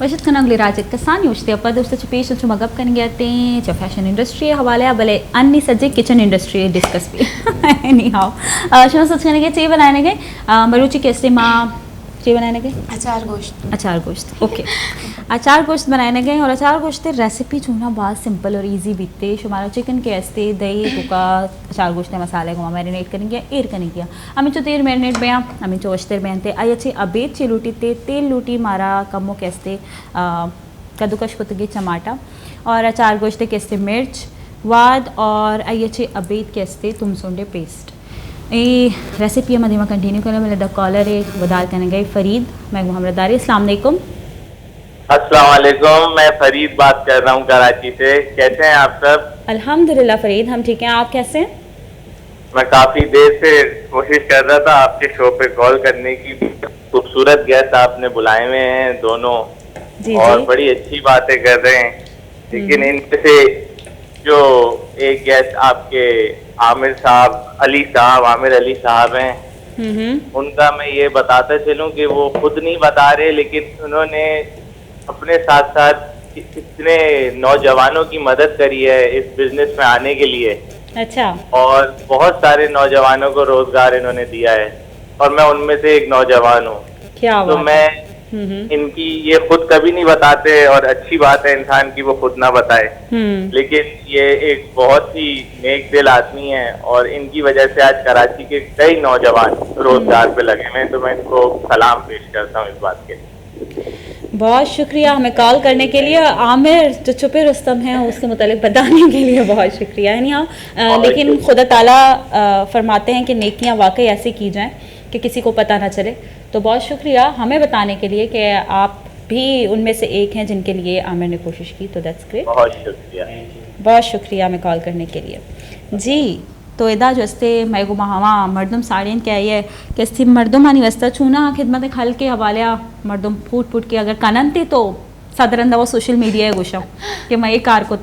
वशत खनागली राजत कसान योजते अपद उस पेश मगब कन गए च फैशन इंडस्ट्री हवाले भले अन्नी सज्जे किचन इंडस्ट्री डिस्कस भी नहीं हाउ शुरू सोच करने के चे बनाने के मरुचि कैसे माँ चे बनाने के अचार गोश्त ओके अचार गोश्त बनाने गए और अचार गोश्त रेसिपी चूना बहुत सिंपल और इजी बीतते हमारा चिकन के ऐसे दही तुका अचार गोश्त मसाले को मैरिनेट करेंगे एर करेंगे हमें जो तेल मैरिनेट बया हमें जो वश्तर बनते आई अच्छे अबेद चे लूटी तेल लूटी मारा कमो कैसे कद्दूकश कुतगे टमाटा और अचार गोश्त कैसे मिर्च वाद और आई अच्छे अबेद कैसे तुम सोंडे पेस्ट ये रेसिपी मैं कंटिन्यू करने वाले द कॉलर एक वदाल करने गई फरीद मैं मोहम्मद दारी अस्सलाम वालेकुम। अस्सलाम वालेकुम, मैं फरीद बात कर रहा हूँ कराची से। कैसे हैं आप सब? अल्हम्दुलिल्लाह फरीद हम ठीक हैं, आप कैसे हैं? मैं काफी देर से कोशिश कर रहा था आपके शो पे कॉल करने की। खूबसूरत गेस्ट आपने बुलाए हुए हैं दोनों जी और जी। बड़ी अच्छी बातें कर रहे हैं, लेकिन इनमें से जो एक गेस्ट आपके आमिर अली साहब हैं, उनका मैं ये बताता चलूं कि वो खुद नहीं बता रहे, लेकिन उन्होंने अपने साथ साथ कितने नौजवानों की मदद करी है इस बिजनेस में आने के लिए। अच्छा। और बहुत सारे नौजवानों को रोजगार इन्होंने दिया है और मैं उनमें से एक नौजवान हूँ। क्या तो मैं इनकी ये खुद कभी नहीं बताते और अच्छी बात है इंसान की वो खुद ना बताए, लेकिन ये एक बहुत ही नेक दिल आदमी है और इनकी वजह से आज कराची के कई नौजवान रोजगार पे लगे हुए हैं। तो मैं इनको सलाम पेश करता हूँ इस बात के लिए। बहुत शुक्रिया हमें कॉल करने के लिए। आमिर जो छुपे रुस्तम है उसके मुतालिक बताने के लिए बहुत शुक्रिया है। नहीं लेकिन खुदा ताला फरमाते हैं कि नेकियां वाकई ऐसे की जाएं कि किसी को पता ना चले। तो बहुत शुक्रिया हमें बताने के लिए कि आप भी उनमें से एक हैं जिनके लिए आमिर ने कोशिश की। तो दैट्स ग्रेट, बहुत शुक्रिया हमें कॉल करने के लिए जी। तो इदा जस्ते मैं गुमाहवा मर्दम साड़ियन क्या है कि स्थि मर्दम आनी वस्ता छूना खिदमत खल के हवाले मर्दम फूट के अगर कननते तो साधारण वो सोशल मीडिया है गुशा कि मैं एक कार को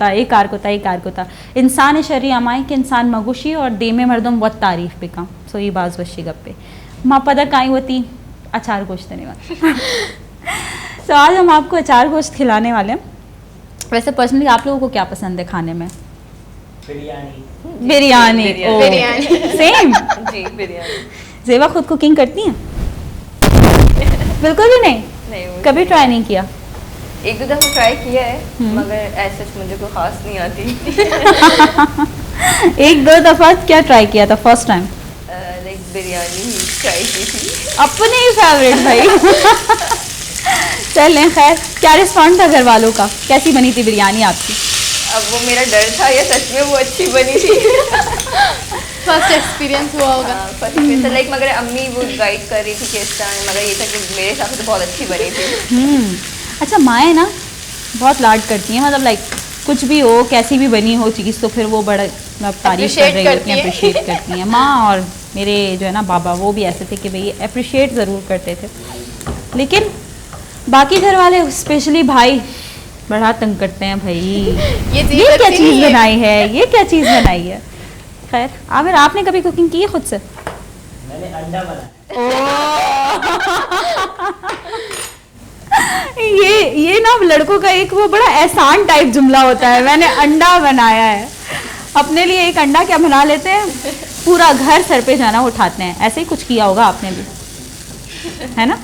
था इंसान शरी अमाई कि इंसान मगुशी और दे में मर्दम बहुत तारीफ पे काम। सो ये बाज वशी गप्पे माँ पदर काई होती अचार गोश्त देने वाले। तो आज हम आपको अचार गोश्त खिलाने वाले हैं। वैसे पर्सनली आप लोगों को क्या पसंद है खाने में? बिरयानी सेम जी बिरयानी। जेबा खुद कुकिंग करती हैं? बिल्कुल भी नहीं कभी ट्राई नहीं किया? एक दो दफा ट्राई किया है मगर ऐसा मुझे कोई खास नहीं आती। एक दो दफा क्या ट्राई किया था? First time like biryani try की थी, अपने ही फेवरेट भाई। चलें खैर, क्या रिस्पॉन्ड था घर वालों का? कैसी बनी थी बिरयानी आपकी? अब वो मेरा डर था या सच में वो अच्छी बनी थी? फर्स्ट एक्सपीरियंस हुआ होगा। फर्स्ट एक्सपीरियंस लाइक मगर अम्मी वो गाइड कर रही थी कि इस टाइम, मगर ये था कि मेरे हिसाब से तो बहुत अच्छी बनी थी। अच्छा, माएँ ना बहुत लाड करती हैं, मतलब लाइक कुछ भी हो कैसी भी बनी हो चीज़ तो फिर वो बड़ा तारीफ कर रही होती हैं, अप्रिशिएट करती हैं। माँ और मेरे जो है ना बाबा वो भी ऐसे थे कि भाई अप्रिशिएट ज़रूर करते थे, लेकिन बाकी घर वाले स्पेशली भाई बड़ा तंग करते हैं। भाई ये क्या चीज़ बनाई है, ये क्या चीज़ बनाई है। खैर आमिर, आपने कभी कुकिंग की है खुद से? मैंने अंडा बनाया। ये ना लड़कों का एक वो बड़ा एहसान टाइप जुमला होता है, मैंने अंडा बनाया है। अपने लिए एक अंडा क्या बना लेते हैं, पूरा घर सर पे जाना उठाते हैं। ऐसे ही कुछ किया होगा आपने भी, है ना?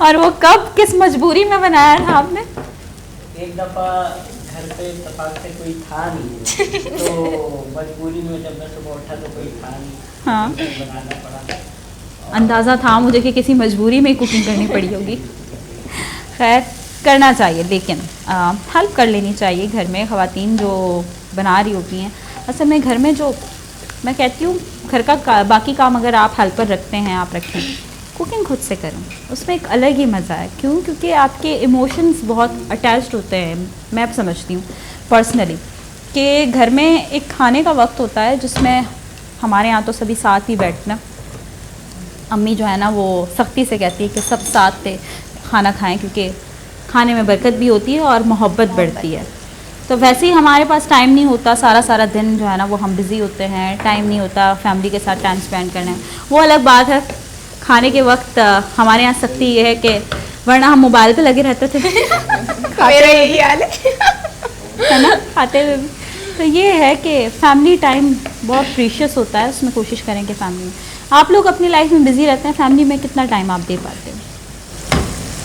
और वो कब किस मजबूरी में बनाया था आपने? एक दफा घर पे इत्तेफाक से कोई था नहीं, तो मजबूरी में जब मैं सुबह उठा तो कोई था नहीं। हाँ, बनाना पड़ा। अंदाज़ा था मुझे कि किसी मजबूरी में कुकिंग करनी पड़ी होगी। खैर करना चाहिए, लेकिन हेल्प कर लेनी चाहिए घर में ख़वातीन जो बना रही होती हैं। असल में घर में जो मैं कहती हूँ घर का बाकी काम अगर आप हेल्पर रखते हैं, आप रखें, कुकिंग खुद से करें, उसमें एक अलग ही मज़ा है। क्यों? क्योंकि आपके इमोशंस बहुत अटैच्ड होते हैं। मैं अब समझती हूँ पर्सनली कि घर में एक खाने का वक्त होता है जिसमें हमारे यहाँ तो सभी साथ ही बैठना, अम्मी जो है ना वो सख्ती से कहती है कि सब साथ थे खाना खाएं, क्योंकि खाने में बरकत भी होती है और मोहब्बत बढ़ती है। तो वैसे ही हमारे पास टाइम नहीं होता, सारा दिन जो है ना वो हम बिज़ी होते हैं, टाइम नहीं होता फैमिली के साथ टाइम स्पेंड करना है, वो अलग बात है। खाने के वक्त हमारे यहाँ सख्ती ये है कि वरना हम मोबाइल पे लगे रहते थे मेरा यही हाल है ना, खाते हुए भी। तो ये है कि फैमिली टाइम बहुत प्रीशियस होता है, उसमें कोशिश करें कि फैमिली में। आप लोग अपनी लाइफ में बिजी रहते हैं, फैमिली में कितना टाइम आप दे पाते हो?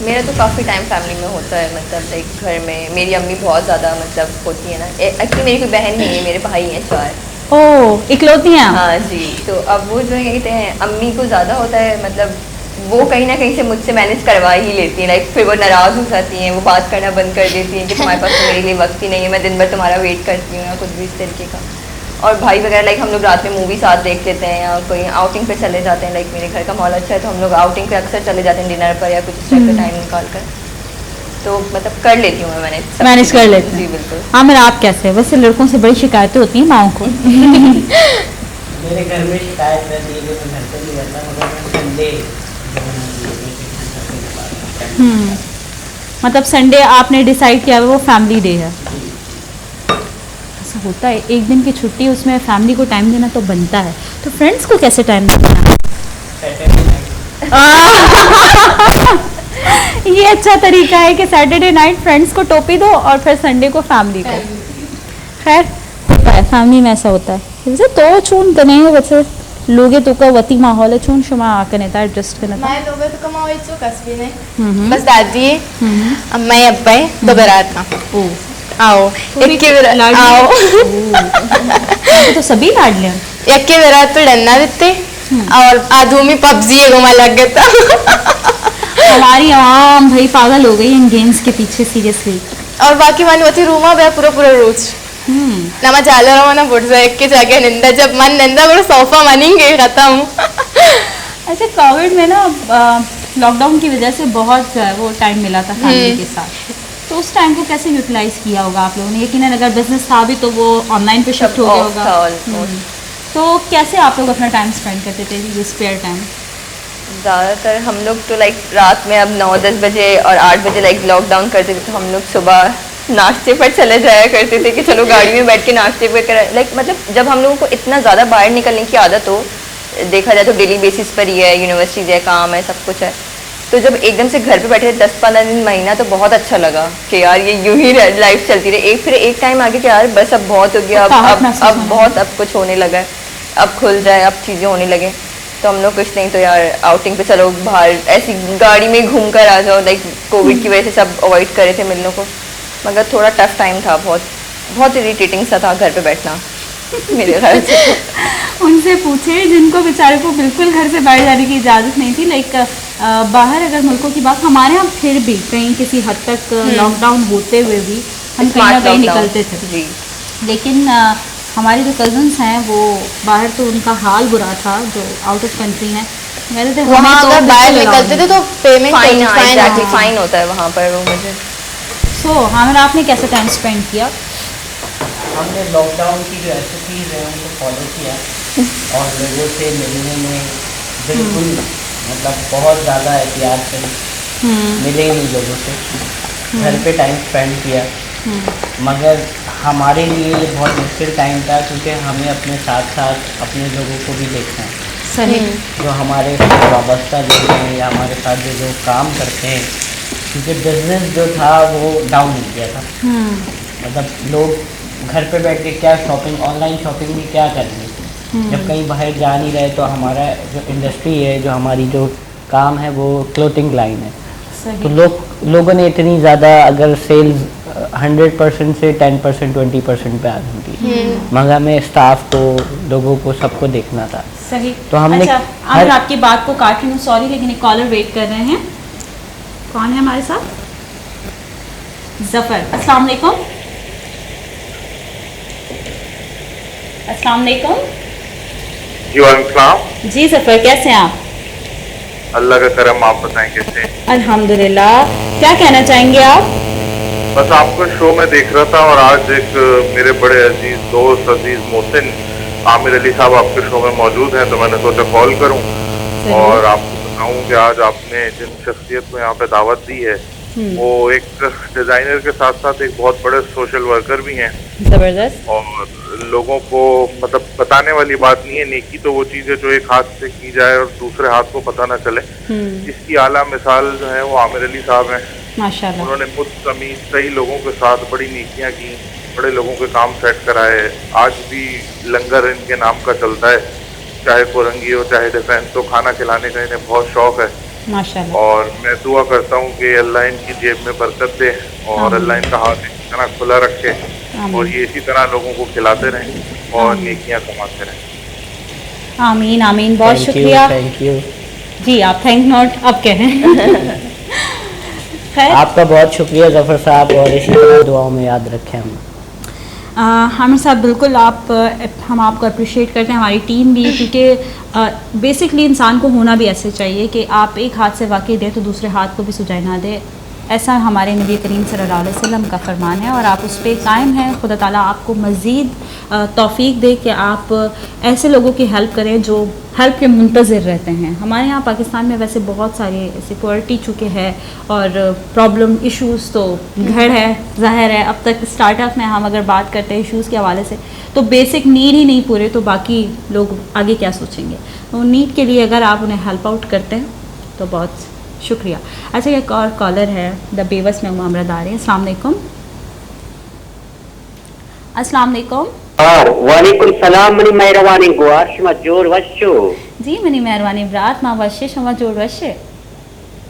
मेरा तो काफ़ी टाइम फैमिली में होता है, मतलब लाइक घर में मेरी अम्मी बहुत ज़्यादा मतलब होती है ना। एक्चुअली मेरी कोई बहन नहीं है, मेरे भाई हैं 4। ओह, इकलौती हैं आप? हाँ जी। तो अब वो जो है क्या कहते हैं, अम्मी को ज़्यादा होता है, मतलब वो कहीं ना कहीं से मुझसे मैनेज करवा ही लेती हैं। लाइक फिर वो नाराज़ हो जाती हैं, वो बात करना बंद कर देती हैं कि तुम्हारे पास तो मेरे लिए वक्त ही नहीं है, मैं दिन भर तुम्हारा वेट करती हूँ या कुछ भी इस तरीके का। और भाई वगैरह लाइक हम लोग रात में मूवी साथ देख लेते हैं या कोई आउटिंग पे चले जाते हैं। लाइक मेरे घर का माहौल अच्छा है तो हम लोग आउटिंग पे अक्सर चले जाते हैं डिनर पर या कुछ इस टाइप का टाइम निकाल कर। तो मतलब कर लेती हूँ मैं मैनेज कर लेते जी हैं। बिल्कुल। हाँ, मेरा आप कैसे? वैसे लड़कों से बड़ी शिकायतें होती हैं माओं को। मेरे घर में शिकायत रहती है कि मैं घर पे नहीं रहता, मगर मैं संडे मतलब संडे आपने डिसाइड किया हुआ वो फैमिली डे है। ऐसा होता है, एक दिन की छुट्टी, उसमें फैमिली को टाइम देना तो बनता है। तो फ्रेंड्स को कैसे टाइम देना है? सैटरडे नाइट ये अच्छा तरीका है कि सैटरडे नाइट फ्रेंड्स को टोपी दो और फिर संडे को फैमिली को। खैर होता है, फैमिली में ऐसा होता है। वैसे तो चून कने वैसे लोगे तो का वती माहौल है चून शुमा आकने था एडजस्ट करना था। मैं लोगे तो कमाओ इचो कसबी ने बस दादी अम्मा अब्बाई दो बरात ना आओ एक के बरात आओ आपको तो सभी लाडले हैं। एक के बरात पे डरना देते और आधू में पबजी घुमा लग गया था। हमारी आम भाई पागल हो गई इन गेम्स के पीछे सीरियसली। और बाकी मन होती रूमा बे पूरा पूरा रोज ना मैं चालो रहा ना बुढ़ जाए के जाके निंदा जब मन निंदा बड़ा सोफा मनेंगे खत्म। ऐसे कोविड में ना लॉकडाउन की वजह से बहुत जो है वो टाइम मिला था फैमिली के साथ। तो उस टाइम को कैसे यूटिलाइज किया होगा आप लोगों ने? यकीनन अगर बिजनेस था भी तो वो ऑनलाइन पे शिफ्ट हो गया होगा। तो कैसे आप लोग अपना टाइम स्पेंड करते थे ये स्पेयर टाइम? ज़्यादातर हम लोग तो लाइक रात में अब 9-10 बजे और 8 बजे लाइक लॉकडाउन करते थे तो हम लोग सुबह नाश्ते पर चले जाया करते थे कि चलो गाड़ी में बैठ के नाश्ते पर कर लाइक मतलब जब हम लोगों को इतना ज़्यादा बाहर निकलने की आदत हो, देखा जाए तो डेली बेसिस पर ही है, यूनिवर्सिटीज़ है, काम है, सब कुछ है। तो जब एकदम से घर पे बैठे 10-15 दिन महीना तो बहुत अच्छा लगा कि यार ये यूं ही लाइफ चलती रही। फिर एक टाइम आगे कि यार बस अब बहुत हो गया, अब बहुत अब कुछ होने लगा है, अब खुल जाए, अब चीज़ें होने लगे। तो हम लोग कुछ नहीं तो यार आउटिंग पे चलो बाहर, ऐसी गाड़ी में घूम कर आ जाओ। लाइक कोविड की वजह से सब अवॉइड करे थे मिलने को, मगर थोड़ा टफ टाइम था, बहुत बहुत इरिटेटिंग सा था घर पे बैठना मेरे ख्याल से। उनसे पूछे जिनको बेचारे को बिल्कुल घर से बाहर जाने की इजाज़त नहीं थी। लाइक बाहर अगर मुल्कों की बात, हमारे यहाँ फिर भी कहीं किसी हद तक लॉकडाउन होते हुए भी हम कहीं ना कहीं निकलते थे जी। लेकिन हमारे जो कजन्स हैं वो बाहर तो उनका हाल बुरा था, जो आउट ऑफ कंट्री हैं। कहते थे वहाँ अगर बाहर निकलते थे तो पेमेंट फाइन होता है वहाँ पर। वो मुझे सो हमारा आपने कैसे टाइम स्पेंड किया? हमने लॉकडाउन की जो रेसिपीज हैं उनको फॉलो किया और लोगों से मिलने में बिल्कुल मतलब बहुत ज़्यादा एहतियात से मिले ही नहीं लोगों से, घर पे टाइम स्पेंड किया। मगर हमारे लिए ये बहुत मुश्किल टाइम था क्योंकि हमें अपने साथ साथ अपने लोगों को भी देखना है। सही। जो हमारे वाबस्ता लोग हैं या हमारे साथ जो लोग काम करते हैं, क्योंकि बिजनेस जो था वो डाउन हो गया था। मतलब लोग घर पे बैठ के क्या शॉपिंग, ऑनलाइन शॉपिंग भी क्या करेंगे जब कहीं बाहर जा नहीं रहे। तो हमारा जो इंडस्ट्री है, जो हमारी जो काम है वो क्लोथिंग लाइन है। तो लोगों ने इतनी ज़्यादा अगर सेल्स 100% से 10% 20% पे आ गई थी, मगर हमें स्टाफ को, लोगों को, सबको देखना था। सही। तो हमने अच्छा, आपकी बात को काट रही हूँ, सॉरी, लेकिन एक कॉलर वेट कर रहे हैं। कौन है हमारे साथ? जफर। अस्सलाम वालेकुम। अस्सलाम वालेकुम। जी वालेकुम सलाम। जी जफर, कैसे हैं आप? अल्लाह का करम, आप बताएं कैसे हैं? अल्हम्दुलिल्लाह। क्या कहना चाहेंगे आप? बस आपका शो में देख रहा था और आज एक मेरे बड़े अजीज दोस्त अजीज मोहसिन आमिर अली साहब आपके शो में मौजूद हैं, तो मैंने सोचा कॉल करूं और आपको बताऊं कि आज आपने जिन शख्सियत को यहाँ पे दावत दी है वो एक डिजाइनर के साथ साथ एक बहुत बड़े सोशल वर्कर भी हैं। जबरदस्त। और लोगों को मतलब बताने वाली बात नहीं है, नेकी तो वो चीज़ है जो एक हाथ से की जाए और दूसरे हाथ को पता ना चले। इसकी आला मिसाल जो है वो आमिर अली साहब हैं। माशाल्लाह। उन्होंने मुस्तमीज़ कई लोगों के साथ बड़ी नेकियां की, बड़े लोगों के काम सेट कराए। आज भी लंगर इनके नाम का चलता है, चाहे कोरंगी हो चाहे डिफेंस हो, खाना खिलाने का इन्हें बहुत शौक है। माशाल्लाह। और मैं दुआ करता हूँ कि अल्लाह इनकी जेब में बरकत दे और अल्लाह इनका हाथ इसी तरह खुला रखे और ये इसी तरह लोगों को खिलाते रहें और नेकियां कमाते रहें। आमीन आमीन। बहुत शुक्रिया। Thank you. जी आप थैंक नॉट अब कहें। खैर आपका बहुत शुक्रिया जफर साहब, और इसी तरह दुआओं में याद रखें हम। आमिर साहब बिल्कुल हम आपको अप्रिशिएट करते हैं, हमारी टीम भी, क्योंकि बेसिकली इंसान को होना भी ऐसे चाहिए कि आप एक हाथ से वाकई दें तो दूसरे हाथ को भी सुझाई ना दे। ऐसा हमारे नबी करीम सल्लल्लाहु अलैहि वसल्लम का फरमान है और आप उस पर कायम हैं। खुदा ताला आपको मज़ीद तौफीक दे कि आप ऐसे लोगों की हेल्प करें जो हेल्प के मुंतज़िर रहते हैं। हमारे यहाँ पाकिस्तान में वैसे बहुत सारे सिक्योरिटी चुके हैं और प्रॉब्लम इश्यूज़ तो घर है, ज़ाहिर है। अब तक स्टार्टअप में हम अगर बात करते हैं इश्यूज़ के हवाले से तो बेसिक नीड ही नहीं पूरे, तो बाकी लोग आगे क्या सोचेंगे। तो नीड के लिए अगर आप उन्हें हेल्प आउट करते हैं तो बहुत शुक्रिया। अच्छा एक और कॉलर है द बेवस में उमरद आ रहे हैं। अस्सलाम वालेकुम। अस्सलाम वालेकुम। वालेकुम सलाम मनी मेहरबानी गुआर शमा जोर वशो जी मनी मेहरबानी ब्रात मा वशे शमा जोर वशे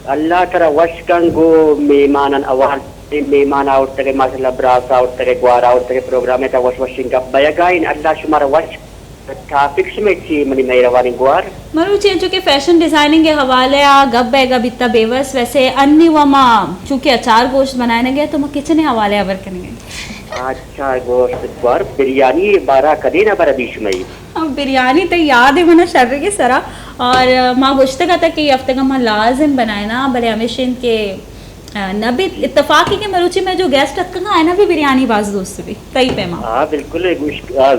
अल्लाह तरा वशकन गो मेहमानन अवार मेहमान आउट तरे माशाल्लाह ब्रास आउट तरे गुआर आउट तरे प्रोग्राम है ता वश वशिंग का बयगाइन अल्लाह शुमार वश टॉपिक्स में थी मनी मेहरबानी गुआर मरु चेंज के फैशन डिजाइनिंग के हवाले आ गब बैगा बित्ता बेवस वैसे अन्नी वमा चूंकि अचार गोश्त बनाने गए तो मैं किचन हवाले अबर करेंगे। अच्छा गोश्त गुआर बिरयानी बारा कदी ना बर बीच में अब बिरयानी तो याद है मना शर्र के सरा और माँ गुश्ते का था कि हफ्ते का माँ लाजिम बनाए ना बड़े हमेशा इनके नबी इत्तफाकी के मरुचि में जो गेस्ट रखना है ना भी बिरयानी बाज दोस्त भी कई पे माँ। हाँ बिल्कुल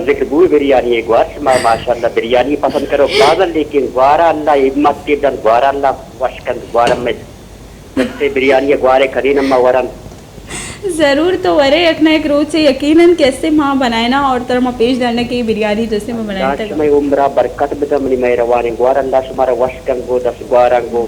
जिक्र बू बिरयानी है गुआर माशाल्लाह बिरयानी पसंद करो बादल लेकिन गुआरा अल्लाह हिम्मत के दन गुआरा अल्लाह वशकन गुआरम में जैसे बिरयानी गुआरे करी नम्मा वरम ज़रूर तो वरे रखना एक रोज से यकीनन कैसे माँ बनाए ना और तरह माँ पेश डालने की बिरयानी जैसे मैं बनाई था। मैं उम्रा बरकत बदमनी मेहरबानी गुआर अल्लाह शुमारा वशकन गो दस गुआरंगो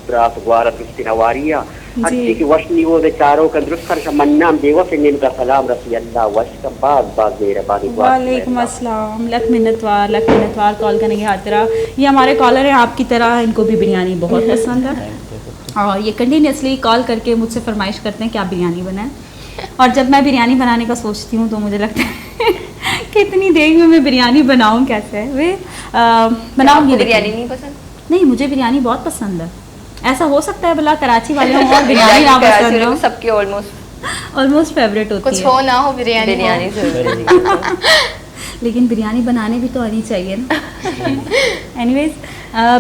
ब्रास गुआरा दुस्ती नवारिया अच्छी की वशनी वो बेचारों का दुरुस्त कर मन्नाम देवा से इनका सलाम रसी अल्लाह वशकन बाज बाज मेहरबानी गुआर। वालेकुम अस्सलाम। लख मिन्नतवार कॉल करने की हाजिरा। ये हमारे कॉलर हैं आपकी तरह, इनको भी बिरयानी बहुत पसंद है और ये कंटिन्यूसली कॉल करके मुझसे फरमाइश करते हैं कि आप बिरयानी बनाएं। और जब मैं बिरयानी बनाने का सोचती हूँ तो मुझे लगता है कि इतनी देर में मैं बिरयानी बनाऊँ कैसे। वे बनाऊँगी बिरयानी नहीं पसंद? नहीं, मुझे बिरयानी बहुत पसंद है। ऐसा हो सकता है भला कराची वाले हों और बिरयानी ना पसंद हो। सबके ऑलमोस्ट फेवरेट होती है। कुछ हो ना हो बिरयानी लेकिन बिरयानी बनाने भी तो आनी चाहिए ना। एनीवेज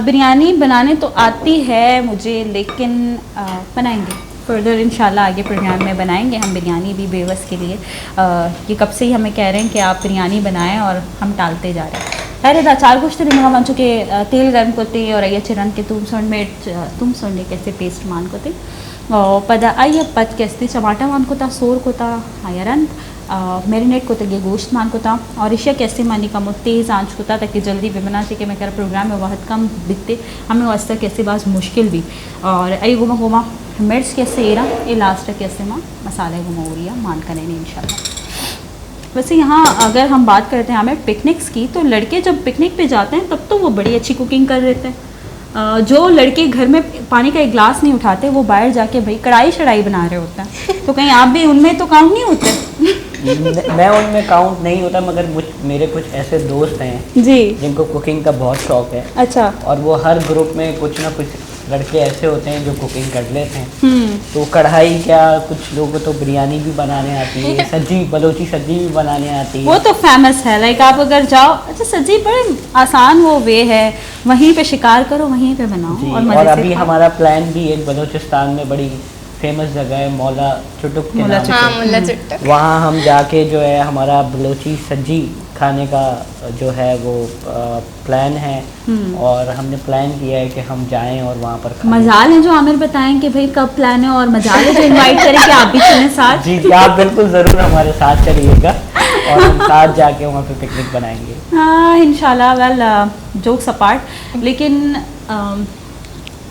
बिरयानी बनाने तो आती है मुझे, लेकिन बनाएंगे फर्दर इंशाल्लाह आगे प्रोग्राम में बनाएंगे हम बिरयानी भी बेवस के लिए। ये कब से ही हमें कह रहे हैं कि आप बिरयानी बनाएं और हम टालते जा रहे हैं। अरे अचार गोश्त मन चुके तेल गर्म कोते और अయ్య चिरन के तुम सोंडे कैसे पेस्ट मान कोते पद अయ్య पद कैसे टमाटर मान कोता सोर कोता आयरन मैरिनेट को तक गोश्त मान को था और इशिया कैसे मानी का मुझ तेज़ आँच होता ताकि जल्दी भी बना चाहिए मैं कर प्रोग्राम में बहुत कम दिखते हमें वास्ता कैसे बाज मुश्किल भी और आई गुमा गुमा मिर्च कैसे एरा ये लास्ट कैसे माँ मसाले गुमा हो रही है मान कर नहीं इंशाल्लाह। वैसे यहाँ अगर हम बात करते हैं हमें पिकनिक्स की तो लड़के जब पिकनिक पे जाते हैं तब तो वो बड़ी अच्छी कुकिंग कर लेते हैं। जो लड़के घर में पानी का एक गिलास नहीं उठाते वो बाहर जाके भाई कढ़ाई शढ़ाई बना रहे होते हैं। तो कहीं आप भी उनमें तो काउंट नहीं होते? मैं उनमें काउंट नहीं होता मगर मुझे कुछ ऐसे दोस्त हैं जी जिनको कुकिंग का बहुत शौक है। अच्छा। और वो हर ग्रुप में कुछ ना कुछ लड़के ऐसे होते हैं जो कुकिंग कर लेते हैं। तो कढ़ाई क्या कुछ लोगों को तो बिरयानी भी बनाने आती है, सब्जी बलोची सब्जी भी बनाने आती है। वो तो फेमस है लाइक आप अगर जाओ अच्छा सब्जी बड़े आसान वो वे है वहीं पे शिकार करो वहीं पे बनाओ और अभी हमारा प्लान भी एक बलूचिस्तान में बड़ी फेमस जगह है मौला चुटुक के नाम से। मुल्ला चुटुक। वहाँ हम जाके जो है हमारा बलोची सब्जी खाने का जो है वो प्लान है, और हमने प्लान किया है कि हम जाएं और वहाँ पर खाएं। मजाल है जो आमिर बताएं कि भाई कब प्लान है, और मजाल है जो इनवाइट करें कि आप भी चलें साथ। जी जी, आप बिल्कुल ज़रूर हमारे साथ चलिएगा और हम साथ जाके वहाँ पे पिकनिक बनाएंगे। हाँ इंशाल्लाह। वेल जोक्स अपार्ट, लेकिन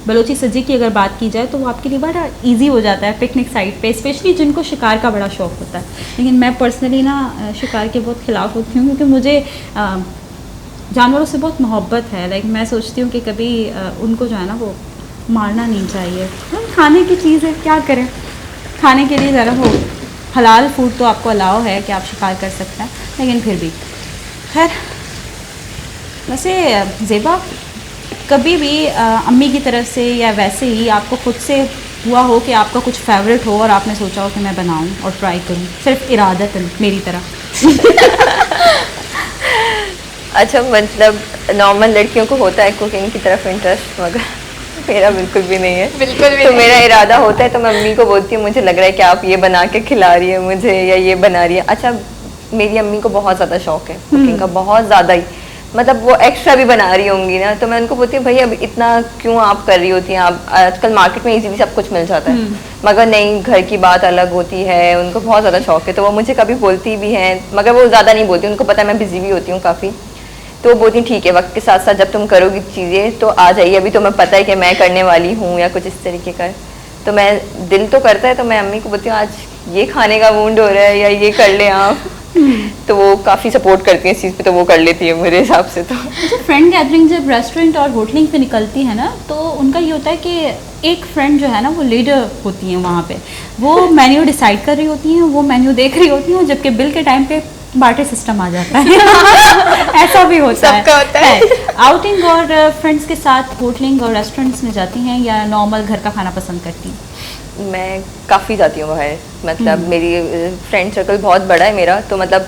बलोची सज्जी की अगर बात की जाए तो वो आपके लिए बड़ा इजी हो जाता है पिकनिक साइट पे, स्पेशली जिनको शिकार का बड़ा शौक़ होता है। लेकिन मैं पर्सनली ना शिकार के बहुत ख़िलाफ़ होती हूँ, क्योंकि मुझे जानवरों से बहुत मोहब्बत है। लाइक मैं सोचती हूँ कि कभी उनको जो है ना वो मारना नहीं चाहिए। खाने की चीज़ है, क्या करें, खाने के लिए ज़रा वो हलाल फूड तो आपको अलाउ है कि आप शिकार कर सकते हैं, लेकिन फिर भी खैर। वैसे ज़ेबा, कभी भी अम्मी की तरफ से या वैसे ही आपको खुद से हुआ हो कि आपका कुछ फेवरेट हो और आपने सोचा हो कि मैं बनाऊं और ट्राई करूं, सिर्फ इरादतन मेरी तरह? अच्छा, मतलब नॉर्मल लड़कियों को होता है कुकिंग की तरफ इंटरेस्ट, मगर मेरा बिल्कुल भी नहीं है। बिल्कुल भी तो नहीं। मेरा इरादा होता है तो मैं अम्मी को बोलती हूँ मुझे लग रहा है कि आप ये बना के खिला रही है मुझे, या ये बना रही है। अच्छा, मेरी अम्मी को बहुत ज़्यादा शौक है कुकिंग का, बहुत ज़्यादा ही, मतलब वो एक्स्ट्रा भी बना रही होंगी ना, तो मैं उनको बोलती हूँ भाई अब इतना क्यों आप कर रही होती हैं, आप आजकल मार्केट में इजीली सब कुछ मिल जाता है। मगर नहीं, घर की बात अलग होती है, उनको बहुत ज़्यादा शौक है, तो वो मुझे कभी बोलती भी हैं, मगर वो ज़्यादा नहीं बोलती, उनको पता है मैं बिजी भी होती हूँ काफ़ी। तो वो बोलती ठीक है, वक्त के साथ साथ जब तुम करोगी चीज़ें तो आ जाइए, अभी तुम्हें पता है कि मैं करने वाली हूँ या कुछ इस तरीके का। तो मैं दिल तो करता है तो मैं अम्मी को बोलती हूँ आज ये खाने का मूड हो रहा है या ये कर ले आप, तो वो काफ़ी सपोर्ट करती हैं इस चीज़ पे, तो वो कर लेती है मेरे हिसाब से। तो अच्छा, फ्रेंड गैदरिंग जब रेस्टोरेंट और होटलिंग पे निकलती है ना, तो उनका ये होता है कि एक फ्रेंड जो है ना वो लीडर होती हैं वहाँ पे, वो मेन्यू डिसाइड कर रही होती हैं, वो मेन्यू देख रही होती हैं, जबकि बिल के टाइम पे बार्टर सिस्टम आ जाता है। ऐसा भी होता है, सबका होता है। आउटिंग और फ्रेंड्स के साथ होटलिंग और रेस्टोरेंट्स में जाती हैं या नॉर्मल घर का खाना पसंद करती हैं? मैं काफ़ी जाती हूँ बाहर, मतलब मेरी फ्रेंड सर्कल बहुत बड़ा है मेरा, तो मतलब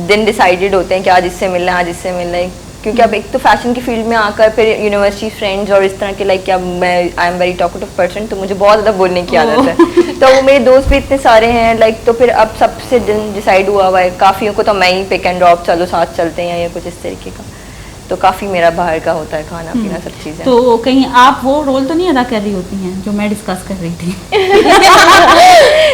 दिन डिसाइडेड होते हैं कि आज इससे मिलना है, आज इससे मिलना है, क्योंकि अब एक तो फैशन की फील्ड में आकर फिर यूनिवर्सिटी फ्रेंड्स और इस तरह के लाइक क्या मैं I am very talkative person, तो मुझे बहुत ज़्यादा बोलने की आदत है। तो वो मेरे दोस्त भी इतने सारे हैं लाइक, तो फिर अब सबसे दिन डिसाइड हुआ हुआ है, काफ़ियों को तो मैं ही पिक एंड ड्रॉप, चलो साथ चलते हैं या कुछ इस तरीके का, तो काफ़ी मेरा बाहर का होता है खाना पीना सब चीज़ें। तो कहीं आप वो रोल तो नहीं अदा कर रही होती हैं जो मैं डिस्कस कर रही थी?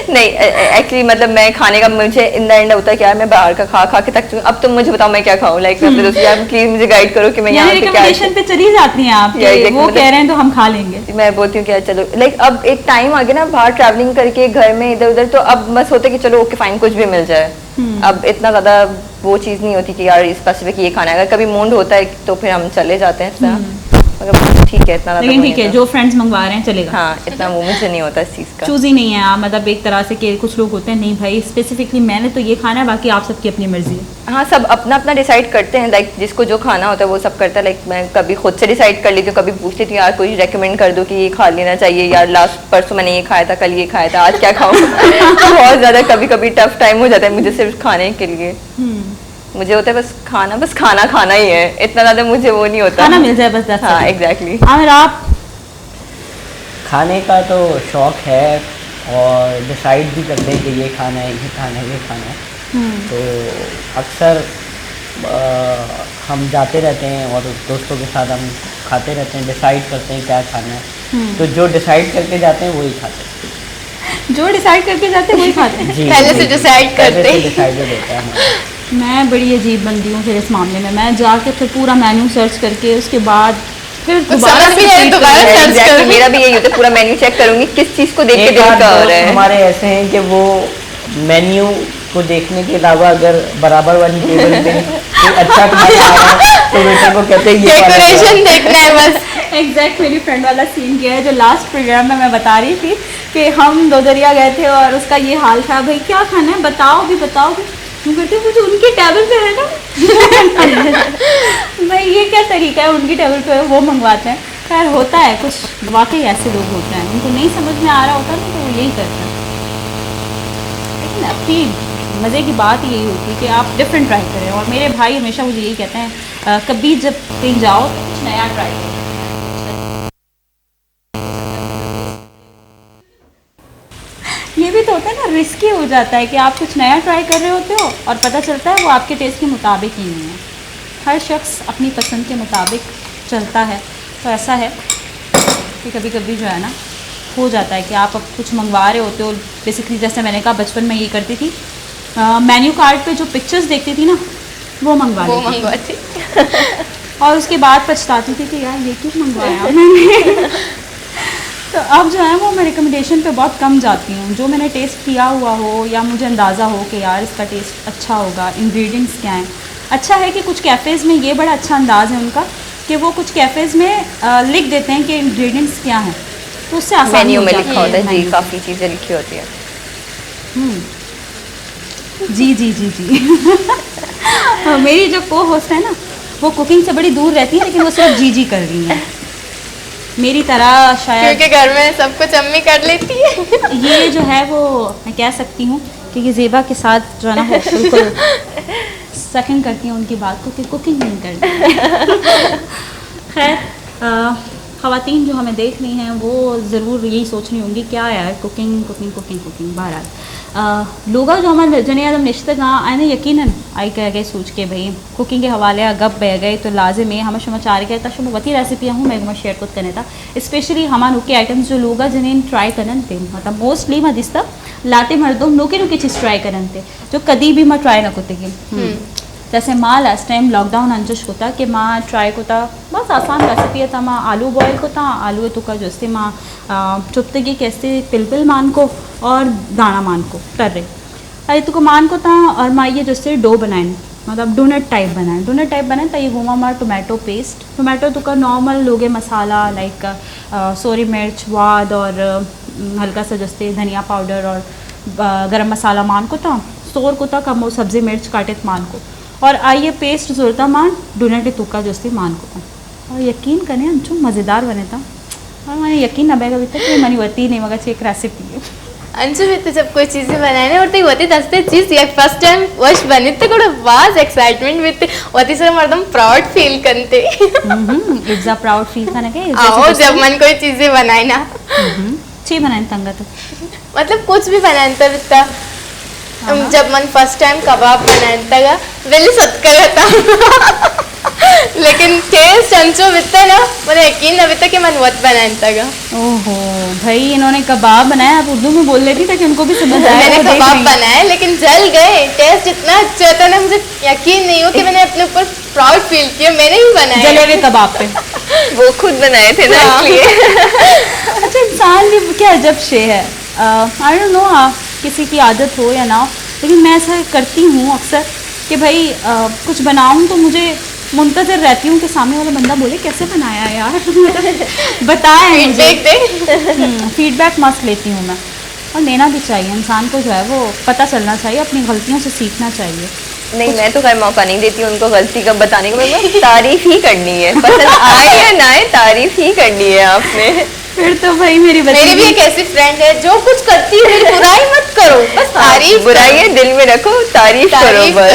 नहीं, एक्चुअली मतलब मैं खाने का मुझे इन द एंड होता है कि यार मैं बाहर का खा खा के थक चुकी हूँ, अब तुम मुझे बताओ मैं क्या खाऊं, लाइक मैं अपने दोस्तों यार प्लीज मुझे गाइड करो कि मैं यहाँ पे क्या। रिकमेंडेशन पे चली जाती हैं आप, Yeah, कि exactly, वो कह रहे हैं तो हम खा लेंगे। मैं बोलती हूँ कि यार चलो, लाइक अब एक टाइम आ गया ना बाहर ट्रैवलिंग करके घर में इधर उधर, तो अब बस होता है कि चलो ओके फाइन कुछ भी मिल जाए। अब इतना ज़्यादा वो चीज़ नहीं होती कि यार स्पेसिफिक ये खाना है, अगर कभी मूड होता है तो फिर हम चले जाते हैं इस तरह, मगर ठीक है इतना लेकिन ठीक है जो फ्रेंड्स मंगवा रहे हैं चलेगा। हाँ, इतना वो मुझे नहीं होता इस चीज़ का। चूज ही नहीं है आप, मतलब एक तरह से कि कुछ लोग होते हैं नहीं भाई स्पेसिफिकली मैंने तो ये खाना है, बाकी आप सबकी अपनी मर्जी है। हाँ, सब अपना अपना डिसाइड करते हैं, लाइक जिसको जो खाना होता है वो सब करता है। लाइक मैं कभी खुद से डिसाइड कर लेती हूँ, कभी पूछ लेती हूँ यार कोई रेकमेंड कर दो कि ये खा लेना चाहिए, यार लास्ट परसों मैंने ये खाया था, कल ये खाया था, आज क्या खाऊं। बहुत ज़्यादा कभी कभी टफ टाइम हो जाता है मुझे सिर्फ खाने के लिए। मुझे होता है बस खाना खाना ही है, इतना ज़्यादा मुझे वो नहीं होता, खाना मिल जाए बस। हाँ एग्जैक्टली। आमिर आप? खाने का तो शौक़ है और डिसाइड भी करते हैं कि ये खाना है, ये खाना है, ये खाना है। तो अक्सर हम जाते रहते हैं और दोस्तों के साथ हम खाते रहते हैं, डिसाइड करते हैं क्या खाना है। तो जो डिसाइड करके जाते हैं वही खाते हैं। जो डिसाइड करके जाते हैं वही खाते हैं। जी, पहले से डिसाइड करते हैं। डिसाइडेड होता है हमारा। मैं बड़ी अजीब बंदी हूँ फिर इस मामले में, मैं जाके फिर पूरा मेन्यू सर्च करके उसके बाद फिर दोबारा समझ भी है, दोबारा सर्च एग्जैक्टली करूंगी। मेरा भी यही होता है, पूरा मेन्यू चेक करूंगी किस चीज़ को देख के एक दिल आध का हो दोस्त रहा है। हमारे ऐसे हैं कि वो मेन्यू को देखने के अलावा अगर बराबर वाली टेबल पे कोई अच्छा खाना आ रहा है तो वेटर को कहते हैं ये वाला डेकोरेशन देखना है बस। एग्जैक्ट मेरी फ्रेंड वाला सीन किया है जो लास्ट प्रोग्राम में मैं बता रही थी कि हम दोदरिया गए थे और उसका ये हाल था, भाई क्या खाना है बताओ भी। वो कहते मुझे उनकी टेबल पे है ना। भाई ये क्या तरीका है, उनकी टेबल पे वो मंगवाते हैं। खैर होता है कुछ वाकई ऐसे लोग होते हैं, उनको नहीं समझ में आ रहा होता ना तो वो यही करते हैं। लेकिन अपनी मज़े की बात यही होती है कि आप डिफरेंट ट्राई करें, और मेरे भाई हमेशा मुझे यही कहते हैं कभी जब कहीं जाओ तो कुछ नया ट्राई करो। ये भी तो होता है ना रिस्की हो जाता है कि आप कुछ नया ट्राई कर रहे होते हो और पता चलता है वो आपके टेस्ट के मुताबिक ही नहीं है। हर शख्स अपनी पसंद के मुताबिक चलता है, तो ऐसा है कि कभी कभी जो है ना हो जाता है कि आप अब कुछ मंगवा रहे होते हो। बेसिकली जैसे मैंने कहा बचपन में ये करती थी, मेन्यू कार्ड पे जो पिक्चर्स देखती थी ना वो मंगवाती और उसके बाद पछताती थी कि यार ये क्यों मंगवाया मैंने। तो अब जो है वो मैं रिकमेंडेशन पे बहुत कम जाती हूँ। जो मैंने टेस्ट किया हुआ हो या मुझे अंदाज़ा हो कि यार इसका टेस्ट अच्छा होगा, इंग्रेडिएंट्स क्या हैं। अच्छा है कि कुछ कैफ़ेज़ में ये बड़ा अच्छा अंदाज़ है उनका कि वो कुछ कैफ़ेज़ में लिख देते हैं कि इंग्रेडिएंट्स क्या हैं, तो उससे आसानी मेन्यू हो में जाती लिखा होता है जी, मेन्यू। काफ़ी चीज़ें लिखी होती है। जी जी जी जी। मेरी जो को होस्ट है ना वो कुकिंग से बड़ी दूर रहती है, लेकिन वो सिर्फ जी जी कर रही हैं मेरी तरह शायद। क्योंकि घर में सब कुछ अम्मी कर लेती है। ये जो है वो मैं कह सकती हूँ कि ये ज़ेबा के साथ जो है ना वो बिल्कुल सेकंड करती हैं उनकी बात को कि कुकिंग नहीं करनी। खैर ख़वातीन जो हमें देख रही हैं वो ज़रूर यही सोच रही होंगी क्या यार कुकिंग कुकिंग कुकिंग कुकिंग। बहरहाल लोग जो हमारे जने आदम रिश्ते का आने यकीनन आई कह गए सोच के भाई कुकिंग के हवाले गप बह गए तो लाजिम है हम शुमा चार के तशम वती रेसिपियाँ हूँ मैं शेयर खुद करने था स्पेशली हमारे के आइटम्स जो लोग जिन्हें ट्राई करन थे मतलब मोस्टली मैं दिसता लाते मर्दों नुके नुके चीज़ ट्राई करन थे जो कभी भी मैं ट्राई ना करते कि जैसे माँ लास्ट टाइम लॉकडाउन अंजुश होता कि माँ ट्राई कोता बस आसान रेसिपी है था माँ आलू बॉयल कोता आलू तुका जो से माँ चुप्तगी कैसे पिलपिल मान को और दाना मान को कर रहे अरे तुको मान को था और माँ ये जो से डो बनाए मतलब डोनट टाइप बनाए तो ये घूमा माँ टोमेटो पेस्ट टोमेटो तुका नॉर्मल लोगे मसाला लाइक सोरी मिर्च वाद और हल्का सा जैसे धनिया पाउडर और गरम मसाला मान को था सोर को था कम सब्ज़ी मिर्च काटे मान को और आइए पेस्ट जोड़ता मान डोनट तुक्का जोस्ती मान को और यकीन करें अंचू मज़ेदार बने था और मैंने यकीन न बैगा बीता कि मनी वती नहीं मगर एक रेसिपी है अंशु भी तो जब कोई चीज़ें बनाने और तो होती दसते चीज़ या फर्स्ट टाइम वश बनी तो कोड़ा वाज एक्साइटमेंट विथ होती सर मर्दम प्राउड फील करते इट्स अ प्राउड फील करने के आओ जब मन कोई चीज़ें बनाए ना ची बनाए तंगा तो मतलब कुछ भी बनाने तो बिता जब मन फर्स्ट टाइम कबाब बनाने तगा वेली सत्कर था लेकिन टेस्ट अंचो बिता ना मुझे यकीन न बिता कि मन वत बनाने तगा ओहो भाई इन्होंने कबाब बनाया आप उर्दू में बोल लेती ताकि उनको भी समझ आए मैंने कबाब बनाए लेकिन जल गए टेस्ट इतना अच्छा था ना मुझे यकीन नहीं हो कि मैंने अपने ऊपर प्राउड फील किया मैंने ही बनाया जले हुए कबाब पे वो खुद बनाए थे ना इसलिए। अच्छा इंसान भी क्या अजब शे है आई डोंट नो किसी की आदत हो या ना हो लेकिन मैं ऐसा करती हूँ अक्सर कि भाई कुछ बनाऊँ तो मुझे मुंतजर रहती हूँ कि सामने वाला बंदा बोले कैसे बनाया है यार बताया है मुझे फीडबैक मस्त लेती हूँ मैं और लेना भी चाहिए इंसान को जो है वो पता चलना चाहिए अपनी गलतियों से सीखना चाहिए। नहीं मैं तो खैर मौका नहीं देती उनको गलती का बताने को मैं तारीफ ही करनी है पसंद आए या ना आए तारीफ ही करनी है आपने। फिर तो भाई मेरी भी एक ऐसी फ्रेंड है जो कुछ करती है मेरी बुराई मत करो बस तारीफ बुराई है दिल में रखो तारीफ करो बस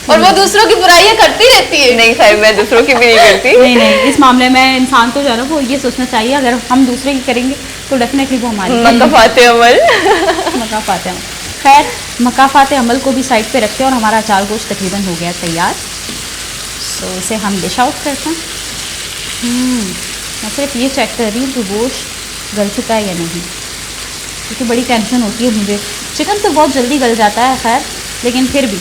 और वो दूसरों की बुराइयां करती रहती है। नहीं खैर मैं दूसरों की भी नहीं करती। नहीं इस मामले में इंसान को जो है ना वो ये सोचना चाहिए अगर हम दूसरे की करेंगे तो डेफिनेटली वो हमारी मकाफाते अमल मकाफाते अमल। खैर मकाफाते अमल को भी साइड पे रखते हैं और हमारा अचार गोश्त तकरीबन हो गया तैयार। सो इसे हम डिश आउट करते हैं। मैं सिर्फ ये चेक कर रही हूँ कि गोश्त गल चुका है या नहीं क्योंकि बड़ी टेंशन होती है मुझे। चिकन तो बहुत जल्दी गल जाता है खैर लेकिन फिर भी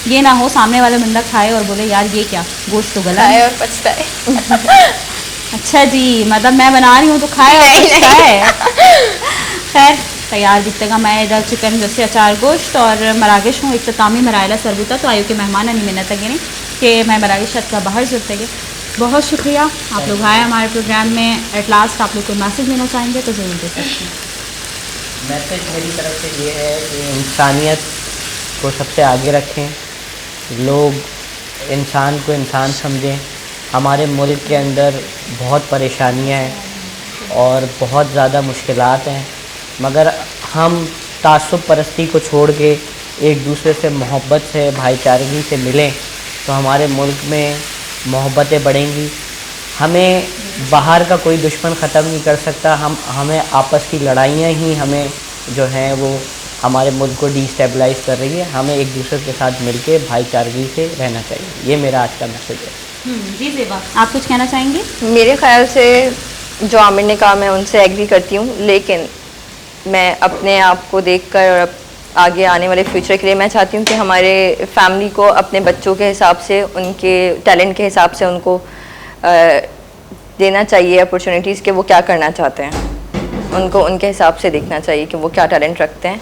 ये ना हो सामने वाला बंदा खाए और बोले यार ये क्या गोश्त तो गला है और पछताए। अच्छा जी मतलब मैं बना रही हूँ तो खाए और पछताए। खैर तैयार दिखेगा मैं इधर चिकन जैसे अचार गोश्त और मरागश हूँ इख्तितामी मराइला सरबूता तो आयु के मेहमान नहीं मिलना तक कि मैं मरागश का बाहर जुड़ते गए। बहुत शुक्रिया आप लोग आए हमारे प्रोग्राम में। एट लास्ट आप लोग को मैसेज देना चाहेंगे तो ज़रूर दे सकते हैं। मैसेज मेरी तरफ से ये है कि इंसानियत को सबसे आगे रखें, लोग इंसान को इंसान समझें। हमारे मुल्क के अंदर बहुत परेशानियां हैं और बहुत ज़्यादा मुश्किलात हैं मगर हम तासुब परस्ती को छोड़ के एक दूसरे से मोहब्बत से भाईचारगी से मिलें तो हमारे मुल्क में मोहब्बतें बढ़ेंगी। हमें बाहर का कोई दुश्मन ख़त्म नहीं कर सकता, हमें आपस की लड़ाइयाँ ही हमें जो हैं वो हमारे मुल्क को डिस्टेबलाइज कर रही है। हमें एक दूसरे के साथ मिलके भाईचारगी से रहना चाहिए। ये मेरा आज का मैसेज है। जी ज़ेबा, आप कुछ कहना चाहेंगे? मेरे ख्याल से जो आमिर ने कहा मैं उनसे एग्री करती हूँ, लेकिन मैं अपने आप को देखकर और आगे आने वाले फ्यूचर के लिए मैं चाहती हूँ कि हमारे फैमिली को अपने बच्चों के हिसाब से, उनके टैलेंट के हिसाब से उनको देना चाहिए अपॉर्चुनिटीज़ कि वो क्या करना चाहते हैं। उनको उनके हिसाब से देखना चाहिए कि वो क्या टैलेंट रखते हैं।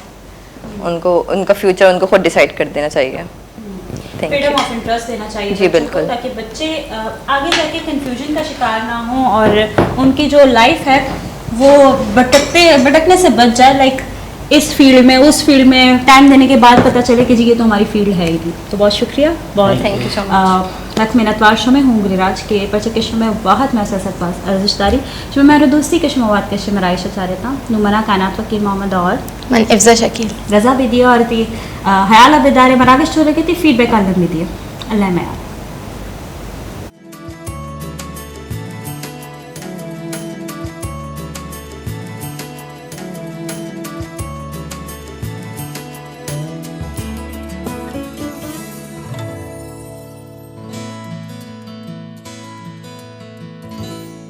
उनको उनका फ्यूचर उनको खुद डिसाइड कर देना चाहिए। Thank you. Freedom of interest देना चाहिए जी, बच्चों को, बिल्कुल। ताकि बच्चे आगे जाके कंफ्यूजन का शिकार ना हों और उनकी जो लाइफ है वो भटकने से बच जाए। लाइक इस फील्ड में, उस फील्ड में टाइम देने के बाद पता चले कि जी ये तो हमारी फील्ड है ही नहीं। तो बहुत शुक्रिया, बहुत थैंक यू सो मच। लख मिनतवार शमे हूँ गिरिराज के पचे के शमे वाहत में असत अर्जिशदारी शमे मेरे दोस्ती के शमवाद के शमे राइशा चारेता नुमना कायनात वकील मोहम्मद और मन इफ्जा शकील रजा बेदिया और ती हयाला बेदारे मरागश छोले के ती फीडबैक आलम में दिए अल्लाह में